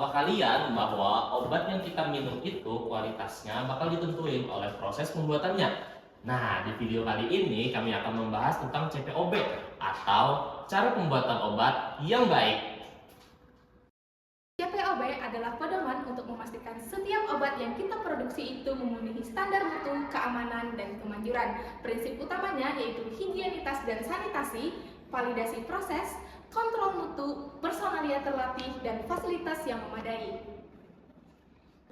tahu kalian bahwa obat yang kita minum itu kualitasnya bakal ditentuin oleh proses pembuatannya? Nah, di video kali ini kami akan membahas tentang CPOB atau cara pembuatan obat yang baik. CPOB adalah pedoman untuk memastikan setiap obat yang kita produksi itu memenuhi standar mutu, keamanan, dan kemanjuran. Prinsip utamanya yaitu higienitas dan sanitasi, validasi proses, kontrol mutu, personalia terlatih, dan fasilitas yang memadai.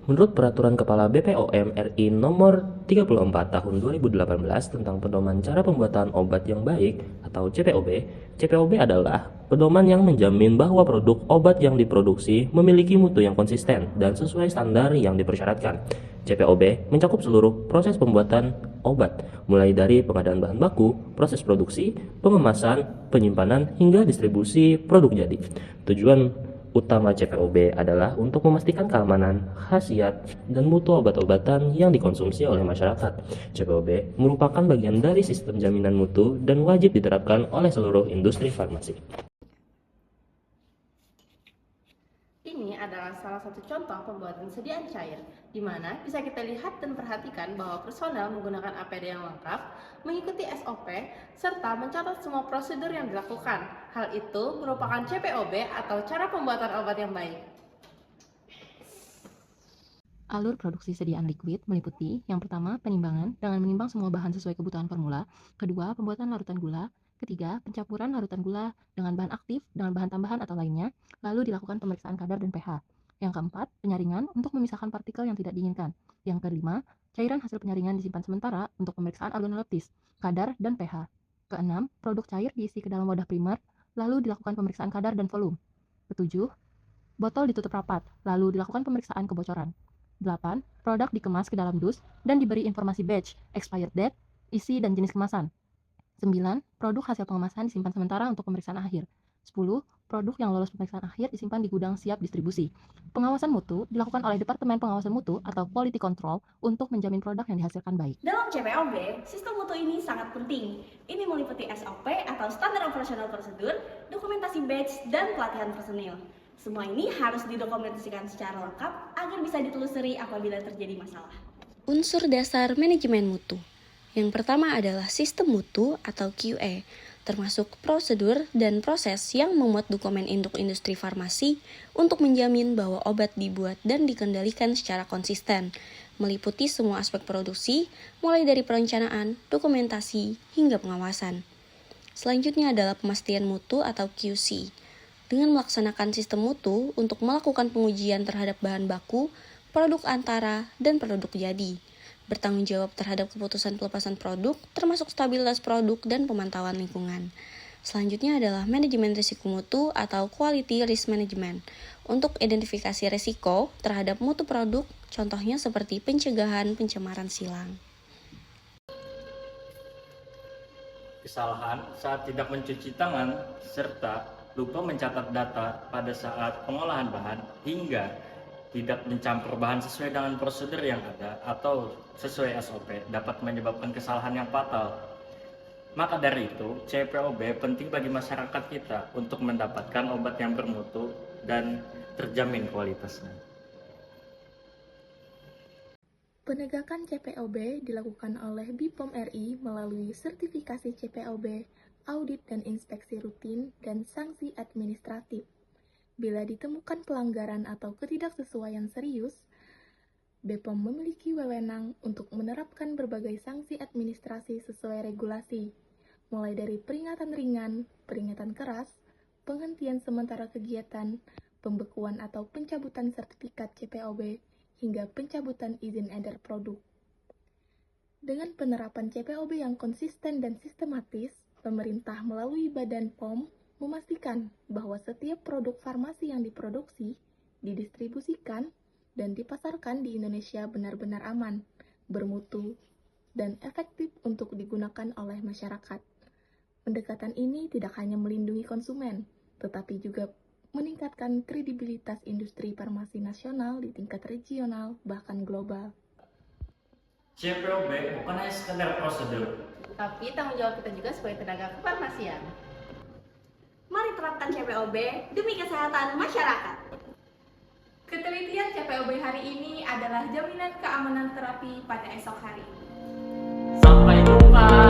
Menurut Peraturan Kepala BPOM RI Nomor 34 Tahun 2018 tentang pedoman cara pembuatan obat yang baik atau CPOB, CPOB adalah pedoman yang menjamin bahwa produk obat yang diproduksi memiliki mutu yang konsisten dan sesuai standar yang dipersyaratkan. CPOB mencakup seluruh proses pembuatan obat, mulai dari pengadaan bahan baku, proses produksi, pengemasan, penyimpanan, hingga distribusi produk jadi. Tujuan utama CPOB adalah untuk memastikan keamanan, khasiat, dan mutu obat-obatan yang dikonsumsi oleh masyarakat. CPOB merupakan bagian dari sistem jaminan mutu dan wajib diterapkan oleh seluruh industri farmasi. Ini adalah salah satu contoh pembuatan sediaan cair, di mana bisa kita lihat dan perhatikan bahwa personel menggunakan APD yang lengkap, mengikuti SOP, serta mencatat semua prosedur yang dilakukan. Hal itu merupakan CPOB atau cara pembuatan obat yang baik. Alur produksi sediaan liquid meliputi yang pertama, penimbangan dengan menimbang semua bahan sesuai kebutuhan formula. Kedua, pembuatan larutan gula. Ketiga, pencampuran larutan gula dengan bahan aktif, dengan bahan tambahan atau lainnya. Lalu dilakukan pemeriksaan kadar dan pH. Yang keempat, penyaringan untuk memisahkan partikel yang tidak diinginkan. Yang kelima, cairan hasil penyaringan disimpan sementara untuk pemeriksaan organoleptis, kadar, dan pH. Keenam, produk cair diisi ke dalam wadah primer, lalu dilakukan pemeriksaan kadar dan volume. Ketujuh, botol ditutup rapat, lalu dilakukan pemeriksaan kebocoran. 8. Produk dikemas ke dalam dus dan diberi informasi batch, expired date, isi, dan jenis kemasan. 9. Produk hasil pengemasan disimpan sementara untuk pemeriksaan akhir. 10. Produk yang lolos pemeriksaan akhir disimpan di gudang siap distribusi. Pengawasan mutu dilakukan oleh Departemen Pengawasan Mutu atau Quality Control untuk menjamin produk yang dihasilkan baik. Dalam CPOB, sistem mutu ini sangat penting. Ini meliputi SOP atau Standar Operational Procedure, dokumentasi batch, dan pelatihan personil. Semua ini harus didokumentasikan secara lengkap agar bisa ditelusuri apabila terjadi masalah. Unsur dasar manajemen mutu. Yang pertama adalah sistem mutu atau QA, termasuk prosedur dan proses yang memuat dokumen induk industri farmasi untuk menjamin bahwa obat dibuat dan dikendalikan secara konsisten, meliputi semua aspek produksi, mulai dari perencanaan, dokumentasi, hingga pengawasan. Selanjutnya adalah pemastian mutu atau QC, dengan melaksanakan sistem mutu untuk melakukan pengujian terhadap bahan baku, produk antara, dan produk jadi. Bertanggung jawab terhadap keputusan pelepasan produk, termasuk stabilitas produk dan pemantauan lingkungan. Selanjutnya adalah manajemen risiko mutu atau quality risk management, untuk identifikasi risiko terhadap mutu produk, contohnya seperti pencegahan pencemaran silang. Kesalahan saat tidak mencuci tangan, serta lupa mencatat data pada saat pengolahan bahan, hingga tidak mencampur bahan sesuai dengan prosedur yang ada atau sesuai SOP dapat menyebabkan kesalahan yang fatal. Maka dari itu, CPOB penting bagi masyarakat kita untuk mendapatkan obat yang bermutu dan terjamin kualitasnya. Penegakan CPOB dilakukan oleh BPOM RI melalui sertifikasi CPOB, audit dan inspeksi rutin, dan sanksi administratif. Bila ditemukan pelanggaran atau ketidaksesuaian serius, BPOM memiliki wewenang untuk menerapkan berbagai sanksi administrasi sesuai regulasi, mulai dari peringatan ringan, peringatan keras, penghentian sementara kegiatan, pembekuan atau pencabutan sertifikat CPOB, hingga pencabutan izin edar produk. Dengan penerapan CPOB yang konsisten dan sistematis, pemerintah melalui Badan POM memastikan bahwa setiap produk farmasi yang diproduksi, didistribusikan, dan dipasarkan di Indonesia benar-benar aman, bermutu, dan efektif untuk digunakan oleh masyarakat. Pendekatan ini tidak hanya melindungi konsumen, tetapi juga meningkatkan kredibilitas industri farmasi nasional di tingkat regional, bahkan global. CPOB bukan hanya sekedar prosedur, Tapi tanggung jawab kita juga sebagai tenaga kefarmasian. Mari terapkan CPOB demi kesehatan masyarakat. Ketelitian CPOB hari ini adalah jaminan keamanan terapi pada esok hari. Sampai jumpa.